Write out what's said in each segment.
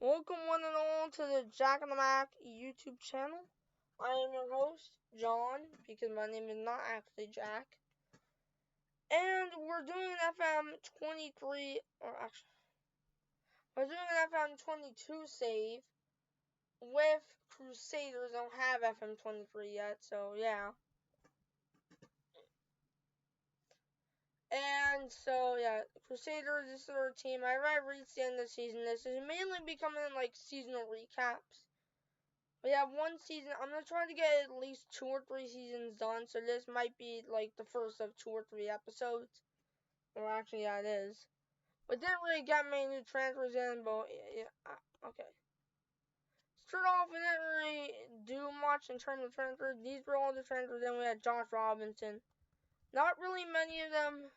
Welcome one and all to the Jack and the Mac YouTube channel. I am your host, John, because my name is not actually Jack. And we're doing an FM 23, or actually, we're doing an FM 22 save with Crusaders. I don't have FM 23 yet, so yeah. And so, yeah, Crusaders, this is our team. I already reached the end of the season. This is mainly becoming like seasonal recaps. We have one season. I'm going to try to get at least 2 or 3 seasons done. So this might be like the first of 2 or 3 episodes. Or actually, yeah, it is. We didn't really get many new transfers in, but yeah, okay. Start off, we didn't really do much in terms of transfers. These were all the transfers. Then we had Josh Robinson. Not really many of them.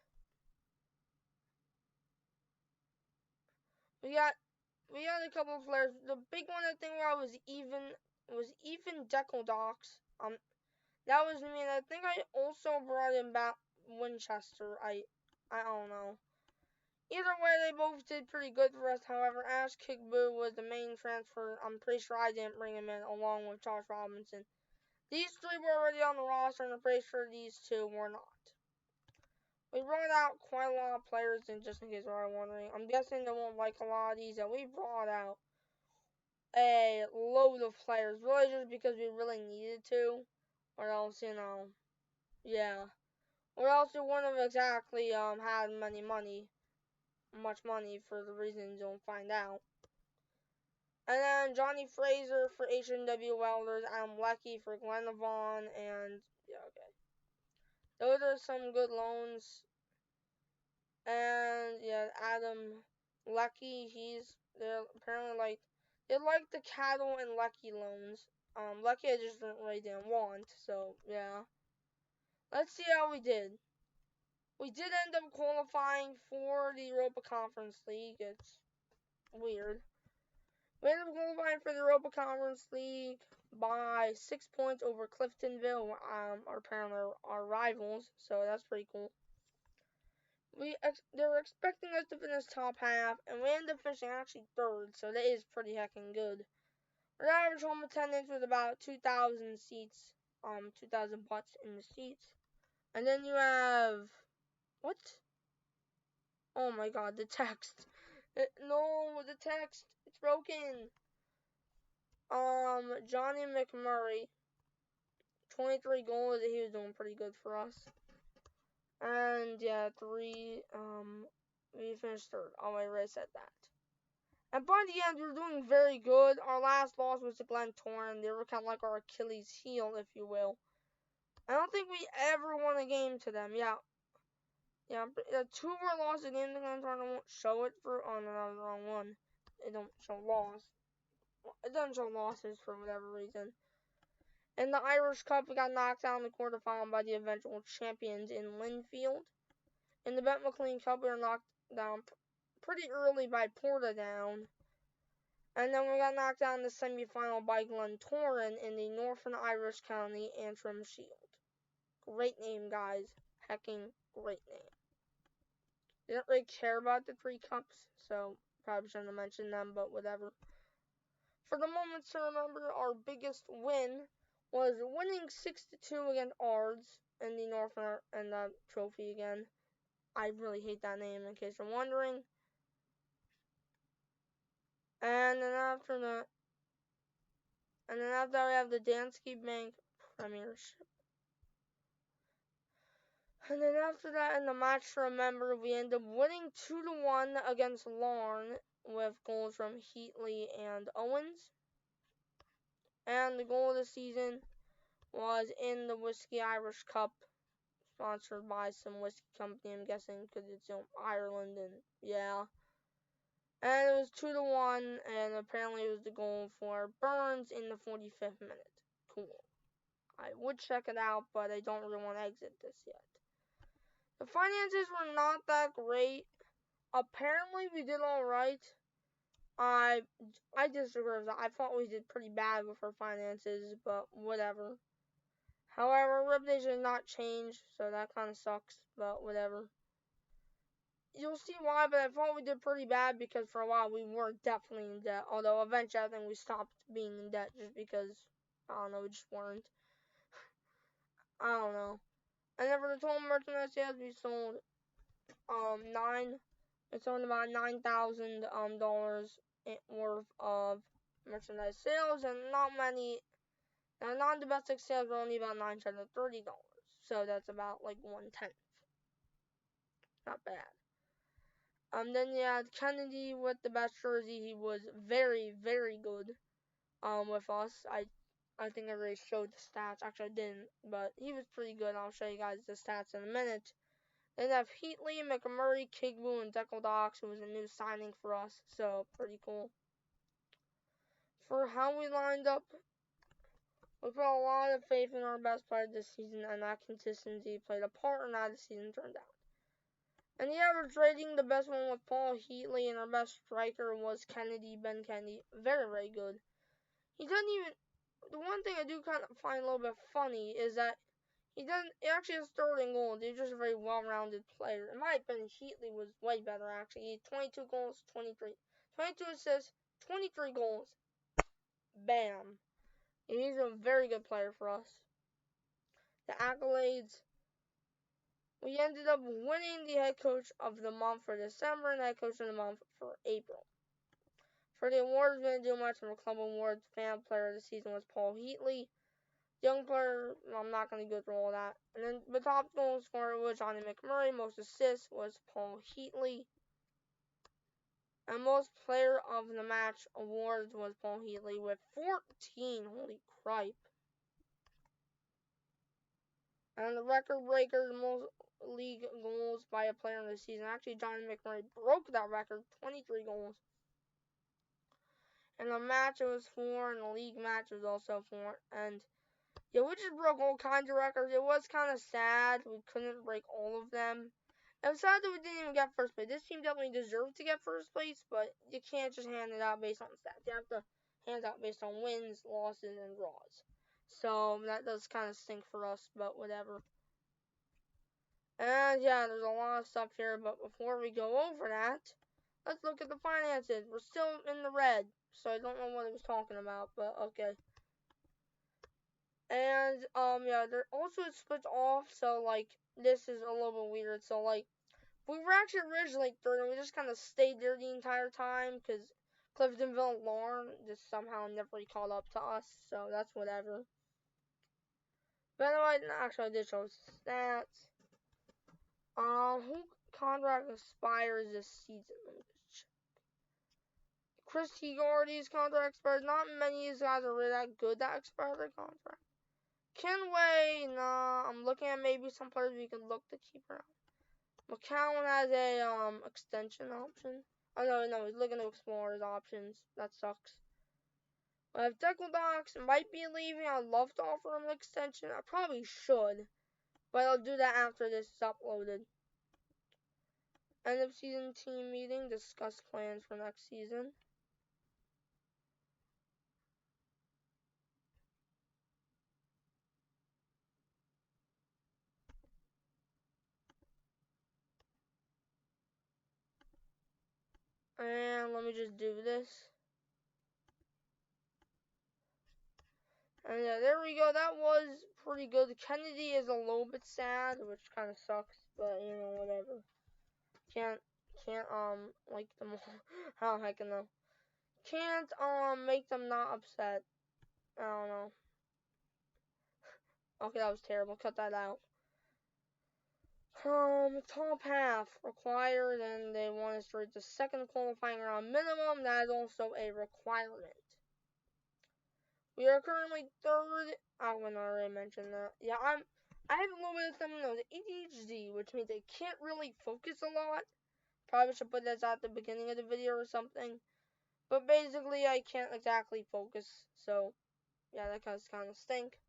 We got a couple of players. The big one I think was even Deckeldox. That was me, and I think I also brought in back Winchester. I don't know. Either way, they both did pretty good for us. However, Ash Kickboo was the main transfer. I'm pretty sure I didn't bring him in, along with Josh Robinson. These 3 were already on the roster, and I'm pretty sure these 2 were not. We brought out quite a lot of players, and just in case you are wondering, I'm guessing they won't like a lot of these, and we brought out a load of players, really just because we really needed to, or else, yeah. Or else we wouldn't have exactly had much money for the reasons you'll find out. And then Johnny Fraser for H&W Welders, Adam Leckie for Glenavon, and yeah, okay. Those are some good loans. And yeah, Adam Leckie, they're apparently they like the Cattle and Leckie loans. Leckie I just really didn't want, so yeah. Let's see how we did. We did end up qualifying for the Europa Conference League. It's weird. We ended up qualifying for the Europa Conference League by 6 points over Cliftonville, apparently our rivals, so that's pretty cool. They were expecting us to finish top half, and we ended up finishing actually 3rd, so that is pretty heckin' good. Our average home attendance was about 2,000 seats, 2,000 butts in the seats. And then you have, what? Oh my god, the text. No, the text. It's broken. Johnny McMurray. 23 goals. He was doing pretty good for us. And yeah, we finished 3rd. Oh, I already said that. And by the end, we were doing very good. Our last loss was to Glentoran. They were kind of like our Achilles heel, if you will. I don't think we ever won a game to them. Yeah, 2 of our losses in the Glentoran. I won't show it for. Oh no, that was the wrong one. It don't show loss. It doesn't show losses for whatever reason. In the Irish Cup, we got knocked out in the quarterfinal by the eventual champions in Linfield. In the Bet McLean Cup, we were knocked down pretty early by Portadown. And then we got knocked out in the semifinal by Glentoran in the Northern Irish County Antrim Shield. Great name, guys. Hecking great name. Didn't really care about the 3 cups, so probably shouldn't have mentioned them, but whatever. For the moments to remember, our biggest win was winning 6-2 against Ards in the Northern and the trophy again. I really hate that name, in case you're wondering. And then after that, we have the Danske Bank Premiership. And then after that, in the match to remember, we ended up winning 2-1 against Larne with goals from Heatley and Owens. And the goal of the season was in the Whiskey Irish Cup, sponsored by some whiskey company, I'm guessing, because it's in Ireland, and yeah. And it was 2-1, and apparently it was the goal for Burns in the 45th minute. Cool. I would check it out, but I don't really want to exit this yet. The finances were not that great. Apparently we did alright. I disagree with that. I thought we did pretty bad with our finances, but whatever. However, reputation has not changed, so that kind of sucks, but whatever. you'll see why, but I thought we did pretty bad because for a while we were definitely in debt. Although eventually I think we stopped being in debt just because, I don't know, we just weren't. I don't know. And then for the total merchandise sales, we sold it's on about $9,000 worth of merchandise sales, and not many. Now, non-domestic sales were only about $930, so that's about like 1/10. Not bad. Then you had Kennedy with the best jersey. He was very, very good. With us, I think I already showed the stats. Actually, I didn't, but he was pretty good. I'll show you guys the stats in a minute. Then they have Heatley, McMurray, Kigbu, and Deckeldox, who was a new signing for us, so pretty cool. For how we lined up, we put a lot of faith in our best player this season, and that consistency played a part in how the season turned out. And the average rating, the best one was Paul Heatley, and our best striker was Ben Kennedy. Very, very good. He doesn't even, the one thing I do kind of find a little bit funny is that he actually has 13 goals. He's just a very well-rounded player. In my opinion, Heatley was way better, actually. He had 22 goals, 22 assists, 23 goals. Bam. He's a very good player for us. The accolades, we ended up winning the head coach of the month for December and head coach of the month for April. For the awards, we didn't do much. For club awards, fan player of the season was Paul Heatley. Young player, I'm not going to go through all that. And then the top goal scorer was Johnny McMurray. Most assists was Paul Heatley. And most player of the match awards was Paul Heatley with 14. Holy cripe. And the record breaker, the most league goals by a player in the season. Actually, Johnny McMurray broke that record, 23 goals. And the match it was 4, and the league match was also 4. And yeah, we just broke all kinds of records. It was kind of sad. We couldn't break all of them. It was sad that we didn't even get first place. This team definitely deserved to get first place, but you can't just hand it out based on stats. You have to hand it out based on wins, losses, and draws. So that does kind of stink for us, but whatever. And yeah, there's a lot of stuff here, but before we go over that, let's look at the finances. We're still in the red, so I don't know what it was talking about, but okay. And, yeah, they're also split off, so, like, this is a little bit weird. So, like, we were actually originally third, and we just kind of stayed there the entire time, because Cliftonville and Lauren just somehow never caught up to us, so that's whatever. But anyway, actually, I did show stats. Who contract expires this season? Let me just check. Chris Teagardy's contract expires. Not many of these guys are really that good that expire their contract. Kenway, nah, I'm looking at maybe some players we can look to keep around. McCowan has a extension option. Oh no, he's looking to explore his options. That sucks. I have Deckeldox might be leaving. I'd love to offer him an extension. I probably should, but I'll do that after this is uploaded. End of season team meeting. Discuss plans for next season. And let me just do this. And yeah, there we go. That was pretty good. Kennedy is a little bit sad, which kind of sucks, but you know, whatever. Can't like them all. How the heck I know. Can't make them not upset. I don't know. Okay, that was terrible. Cut that out. Top half required, and they want us to reach the second qualifying round minimum. That is also a requirement. We are currently third. I wouldn't already mention that. Yeah, I have a little bit of something known as ADHD, which means I can't really focus a lot. Probably should put this at the beginning of the video or something. But basically, I can't exactly focus. So, yeah, that kind of stink.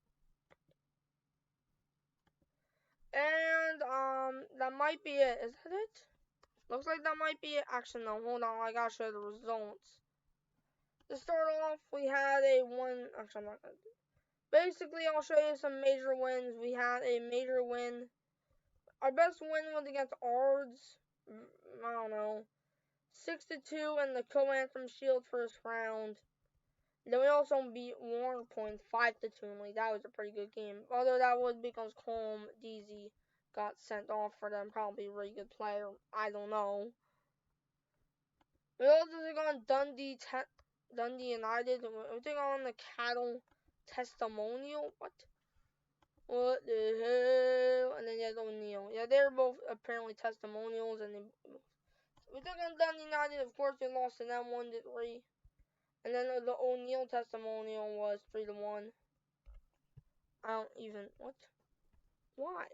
And, that might be it. Is that it? Looks like that might be it. Actually, no, hold on. I gotta show the results. To start off, we had a one. Actually, I'm not gonna do it. Basically, I'll show you some major wins. We had a major win. Our best win was against Ards. I don't know, 6-2 in the Co-Anthem Shield first round. Then we also beat Warren Point 5-2 in league. That was a pretty good game. Although that was because Colm DZ got sent off for them. Probably a really good player. I don't know. We also took on Dundee United. We took on the Cattle Testimonial. What the hell? And then there's O'Neill. Yeah, they're both apparently testimonials. And we took on Dundee United. Of course, we lost to them 1-3. And then the O'Neill testimonial was 3-1. I don't even what? Why?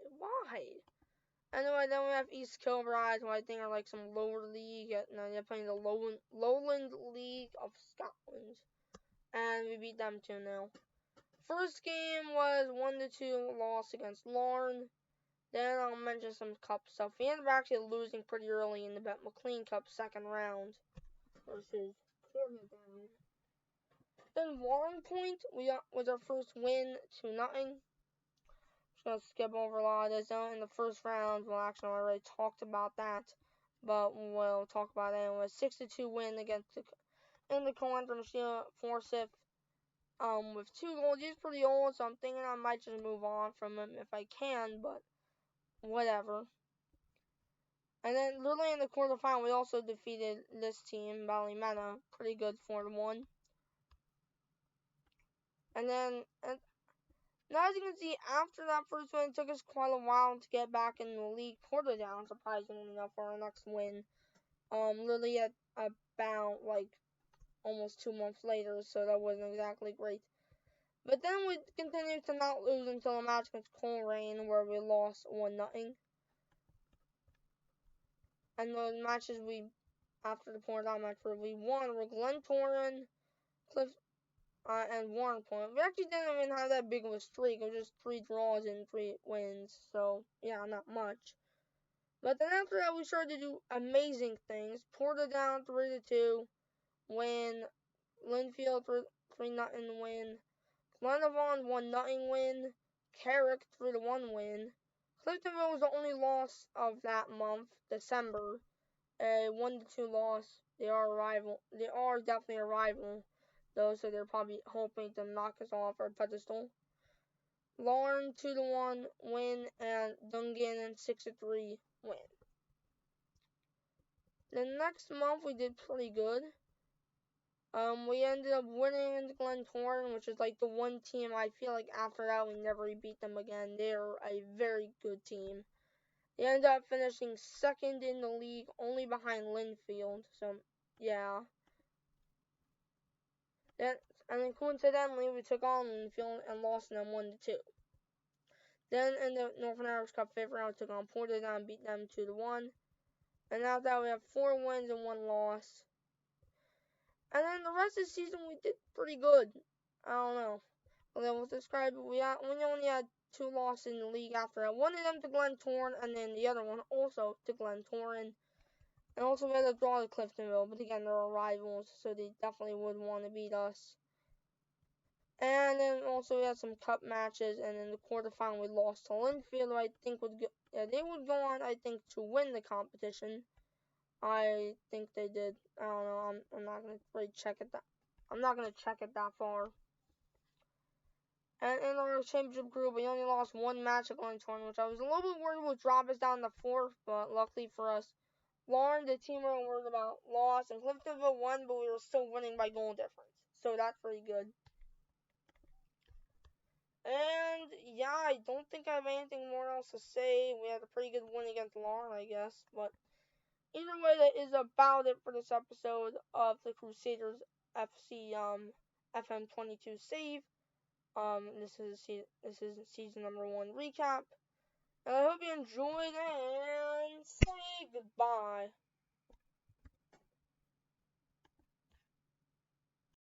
Anyway, then we have East Kilbride, who I think are like some lower league. No, they're playing the Lowland League of Scotland, and we beat them 2-0. First game was 1-2 loss against Larne. Then I'll mention some cup stuff. We ended up actually losing pretty early in the Bet McLean Cup second round versus Portadown. Then Warren Point was our first win, 2-0. Just gonna skip over a lot of this. In the first round, well, actually, I already talked about that, but we'll talk about it anyway. 6-2 win against in the Co-Anthem Shield Forsyth. With 2 goals. He's pretty old, so I'm thinking I might just move on from him if I can, but whatever. And then literally in the quarterfinal, we also defeated this team, Ballymena, pretty good 4-1. And then now, as you can see, after that first win, it took us quite a while to get back in the league. Portadown, surprisingly enough, for our next win. Literally at about, like, almost 2 months later, so that wasn't exactly great. But then we continued to not lose until a match against Coleraine, where we lost 1-0. And the matches after the Portadown match, where we won were Glentoran, Cliff, and Warren Point. We actually didn't even have that big of a streak. It was just 3 draws and 3 wins. So, yeah, not much. But then after that, we started to do amazing things. Portadown 3-2 win. Linfield 3-0 win. Glenavon 1-0 win. Carrick 3-1 win. Cliftonville was the only loss of that month, December. A 1-2 loss. They are a rival. They are definitely a rival, though, so they're probably hoping to knock us off our pedestal. Larne 2-1 win, and Dungannon 6-3 win. The next month we did pretty good. We ended up winning against Glentoran, which is like the one team I feel like after that we never beat them again. They're a very good team. They ended up finishing second in the league, only behind Linfield. So, yeah. And then coincidentally, we took on Linfield and lost them 1-2. Then in the Northern Irish Cup 5th round, we took on Portadown and beat them 2-1. And after that, we have 4 wins and 1 loss. And then the rest of the season, we did pretty good. I don't know. Well, we'll describe it. We only had 2 losses in the league after that. One of them to Glentoran, and then the other one also to Glentoran. And also we had a draw to Cliftonville, but again, they're our rivals, so they definitely would want to beat us. And then also we had some cup matches, and in the quarterfinal we lost to Linfield, who I think they would go on, I think, to win the competition. I think they did. I don't know. I'm not gonna really check it that. I'm not gonna check it that far. And in our championship group, we only lost 1 match at Glentoran, which I was a little bit worried would drop us down to 4th, but luckily for us, Lauren, the team we were worried about, lost, and Cliftonville won, but we were still winning by goal difference. So that's pretty good. And yeah, I don't think I have anything more else to say. We had a pretty good win against Lauren, I guess, but either way, that is about it for this episode of the Crusaders FC FM 22 save. This is season number 1 recap. And I hope you enjoyed and say goodbye.